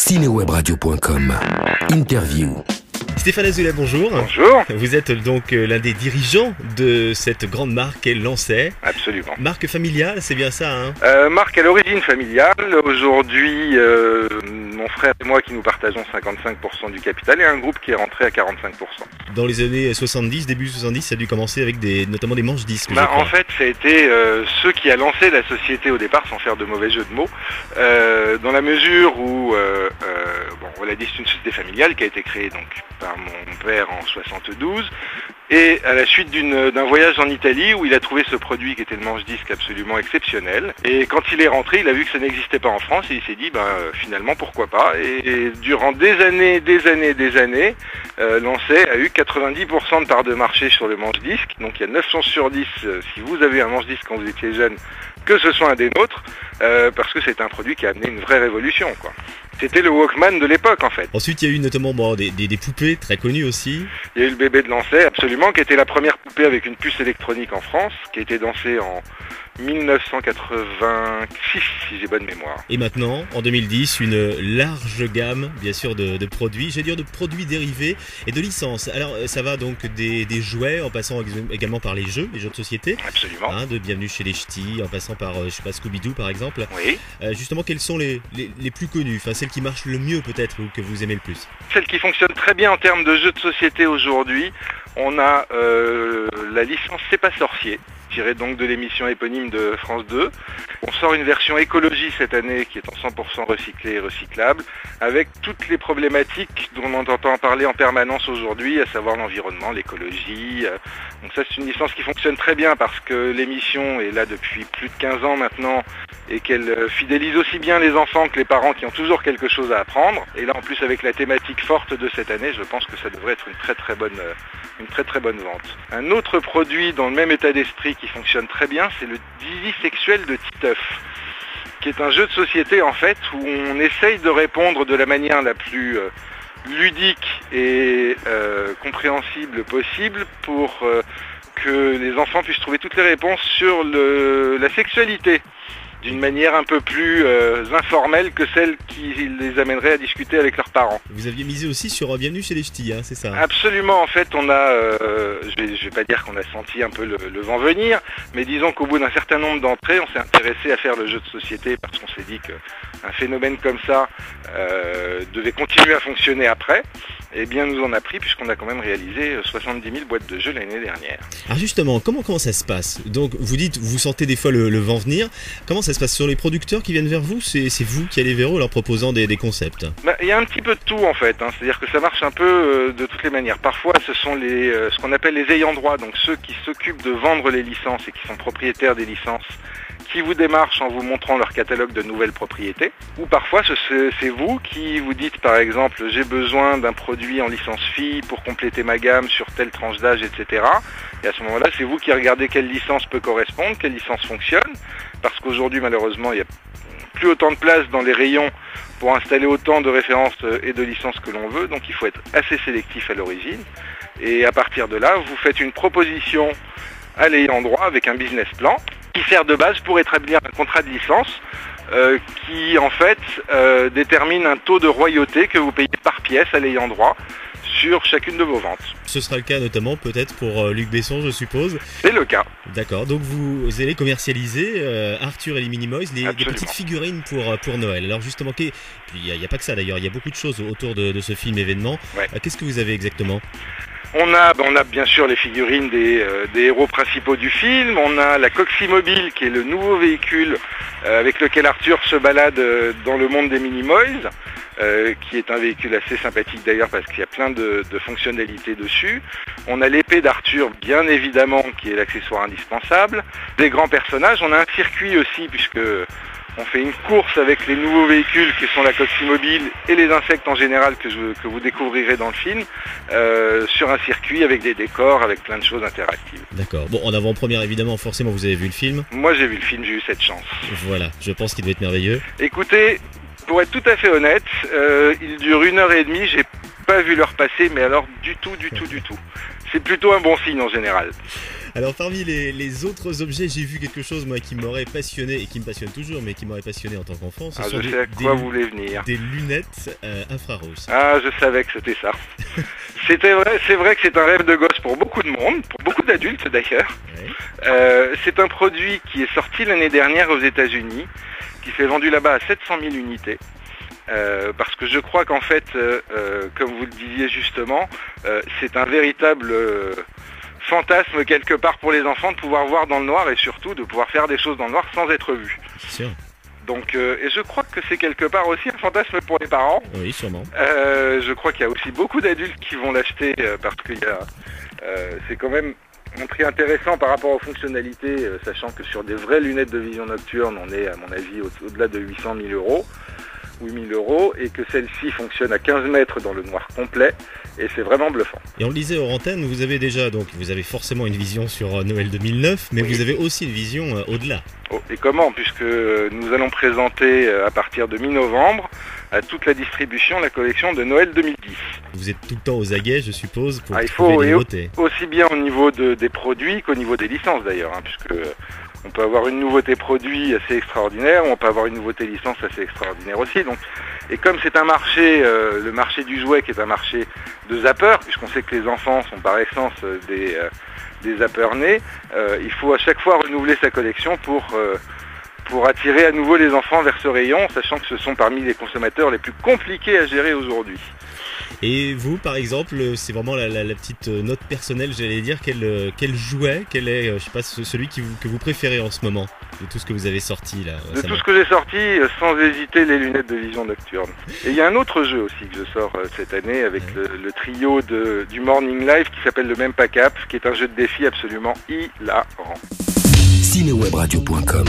cinéwebradio.com. Interview. Stéphane Azoulay, bonjour. Bonjour. Vous êtes donc l'un des dirigeants de cette grande marque qu'est Lancet. Absolument. Marque familiale, c'est bien ça, hein? Marque à l'origine familiale. Aujourd'hui, mon frère et moi qui nous partageons 55% du capital et un groupe qui est rentré à 45%. Dans les années 70, début 70, ça a dû commencer avec notamment des manches-disques. En fait, ça a été ceux qui a lancé la société au départ, sans faire de mauvais jeu de mots, dans la mesure où, on l'a dit, c'est une société familiale qui a été créée donc par mon père en 72, et à la suite d'un voyage en Italie où il a trouvé ce produit qui était le manche-disque absolument exceptionnel. Et quand il est rentré, il a vu que ça n'existait pas en France et il s'est dit, finalement, pourquoi pas. Et durant des années, Lancet a eu 90% de part de marché sur le manche-disque. Donc il y a 9 chances sur 10, si vous avez un manche-disque quand vous étiez jeune, que ce soit un des nôtres, parce que c'est un produit qui a amené une vraie révolution, quoi. C'était le Walkman de l'époque, en fait. Ensuite, il y a eu notamment des poupées très connues aussi. Il y a eu le bébé de Lancet, absolument, qui était la première poupée avec une puce électronique en France, qui a été dansée en 1986, si j'ai bonne mémoire. Et maintenant, en 2010, une large gamme, bien sûr, de produits, j'allais dire de produits dérivés et de licences. Alors, ça va donc des jouets, en passant également par les jeux de société. Absolument. De Bienvenue chez les Ch'tis, en passant par, Scooby-Doo, par exemple. Oui. Justement, quelles sont les plus connues, enfin celles qui marchent le mieux peut-être, ou que vous aimez le plus? Celles qui fonctionnent très bien en termes de jeux de société aujourd'hui, on a la licence C'est pas sorcier, tirée donc de l'émission éponyme de France 2. On sort une version écologie cette année qui est en 100% recyclée et recyclable, avec toutes les problématiques dont on entend parler en permanence aujourd'hui, à savoir l'environnement, l'écologie. Donc ça, c'est une licence qui fonctionne très bien parce que l'émission est là depuis plus de 15 ans maintenant et qu'elle fidélise aussi bien les enfants que les parents qui ont toujours quelque chose à apprendre. Et là, en plus, avec la thématique forte de cette année, je pense que ça devrait être une très très bonne vente. Un autre produit dans le même état d'esprit qui fonctionne très bien, c'est le Dizzy sexuel de Titeuf, qui est un jeu de société en fait où on essaye de répondre de la manière la plus ludique et compréhensible possible pour que les enfants puissent trouver toutes les réponses sur la sexualité, d'une manière un peu plus informelle que celle qui les amènerait à discuter avec leurs parents. Vous aviez misé aussi sur Bienvenue chez les Ch'tis, c'est ça? Absolument, en fait on a, je vais pas dire qu'on a senti un peu le vent venir, mais disons qu'au bout d'un certain nombre d'entrées, on s'est intéressé à faire le jeu de société parce qu'on s'est dit qu'un phénomène comme ça devait continuer à fonctionner après. Et bien nous en a pris puisqu'on a quand même réalisé 70 000 boîtes de jeux l'année dernière. Alors justement, comment ça se passe? Donc vous dites, vous sentez des fois le vent venir. Comment ça se passe sur les producteurs qui viennent vers vous? C'est vous qui allez vers eux en leur proposant des concepts? Il y a un petit peu de tout en fait, c'est-à-dire que ça marche un peu de toutes les manières. Parfois ce sont ce qu'on appelle les ayants droit, donc ceux qui s'occupent de vendre les licences et qui sont propriétaires des licences, qui vous démarchent en vous montrant leur catalogue de nouvelles propriétés. Ou parfois c'est vous qui vous dites par exemple j'ai besoin d'un produit en licence fille pour compléter ma gamme sur telle tranche d'âge, etc. Et à ce moment-là c'est vous qui regardez quelle licence peut correspondre, quelle licence fonctionne, parce qu'aujourd'hui malheureusement il n'y a plus autant de place dans les rayons pour installer autant de références et de licences que l'on veut, donc il faut être assez sélectif à l'origine. Et à partir de là, vous faites une proposition à l'ayant droit avec un business plan qui sert de base pour établir un contrat de licence qui en fait détermine un taux de royauté que vous payez par pièce à l'ayant droit sur chacune de vos ventes. Ce sera le cas notamment peut-être pour Luc Besson, je suppose. C'est le cas. D'accord, donc vous allez commercialiser Arthur et les Minimoys, les petites figurines pour Noël. Alors justement, il n'y a pas que ça d'ailleurs, il y a beaucoup de choses autour de ce film événement. Ouais. Qu'est-ce que vous avez exactement? On a bien sûr les figurines des héros principaux du film, on a la Coximobile qui est le nouveau véhicule avec lequel Arthur se balade dans le monde des Minimoys, qui est un véhicule assez sympathique d'ailleurs parce qu'il y a plein de fonctionnalités dessus. On a l'épée d'Arthur bien évidemment qui est l'accessoire indispensable. Des grands personnages, on a un circuit aussi puisque on fait une course avec les nouveaux véhicules qui sont la Coximobile et les insectes en général que vous découvrirez dans le film, sur un circuit avec des décors, avec plein de choses interactives. D'accord. Bon, en avant-première évidemment, forcément vous avez vu le film. Moi j'ai vu le film, j'ai eu cette chance. Voilà, je pense qu'il doit être merveilleux. Écoutez, pour être tout à fait honnête, il dure 1h30, j'ai pas vu l'heure passer, mais alors du tout. C'est plutôt un bon signe en général. Alors parmi les autres objets, j'ai vu quelque chose moi qui m'aurait passionné et qui me passionne toujours, mais qui m'aurait passionné en tant qu'enfant. Ce sont je sais à quoi vous voulez venir. Des lunettes infrarouges. Ah, je savais que c'était ça. C'est vrai que c'est un rêve de gosse pour beaucoup de monde, pour beaucoup d'adultes d'ailleurs. Ouais. C'est un produit qui est sorti l'année dernière aux États-Unis, qui s'est vendu là-bas à 700 000 unités. Parce que je crois qu'en fait, comme vous le disiez justement, c'est un véritable fantasme quelque part pour les enfants de pouvoir voir dans le noir et surtout de pouvoir faire des choses dans le noir sans être vu. C'est sûr. Donc, et je crois que c'est quelque part aussi un fantasme pour les parents. Oui, sûrement. Je crois qu'il y a aussi beaucoup d'adultes qui vont l'acheter parce que c'est quand même un prix intéressant par rapport aux fonctionnalités, sachant que sur des vraies lunettes de vision nocturne, on est à mon avis au-delà de 800 000 euros. 8 000 euros et que celle-ci fonctionne à 15 mètres dans le noir complet et c'est vraiment bluffant. Et on le disait hors antenne, vous avez forcément une vision sur Noël 2009, mais oui. Vous avez aussi une vision au-delà. Oh, et comment? Puisque nous allons présenter à partir de mi-novembre à toute la distribution la collection de Noël 2010. Vous êtes tout le temps aux aguets, je suppose, pour il trouver faut, les nouveautés. Aussi bien au niveau des produits qu'au niveau des licences d'ailleurs, puisque on peut avoir une nouveauté produit assez extraordinaire, on peut avoir une nouveauté licence assez extraordinaire aussi. Donc, et comme c'est un marché, le marché du jouet qui est un marché de zappeurs, puisqu'on sait que les enfants sont par essence des zappeurs nés, il faut à chaque fois renouveler sa collection pour attirer à nouveau les enfants vers ce rayon, sachant que ce sont parmi les consommateurs les plus compliqués à gérer aujourd'hui. Et vous, par exemple, c'est vraiment la petite note personnelle, j'allais dire, quel jouet, quel est, je sais pas, celui que vous préférez en ce moment, de tout ce que vous avez sorti là récemment. De tout ce que j'ai sorti, sans hésiter, les lunettes de vision nocturne. Et il y a un autre jeu aussi que je sors cette année avec le trio du Morning Live qui s'appelle le Même Pas Cap, qui est un jeu de défi absolument hilarant. Cinewebradio.com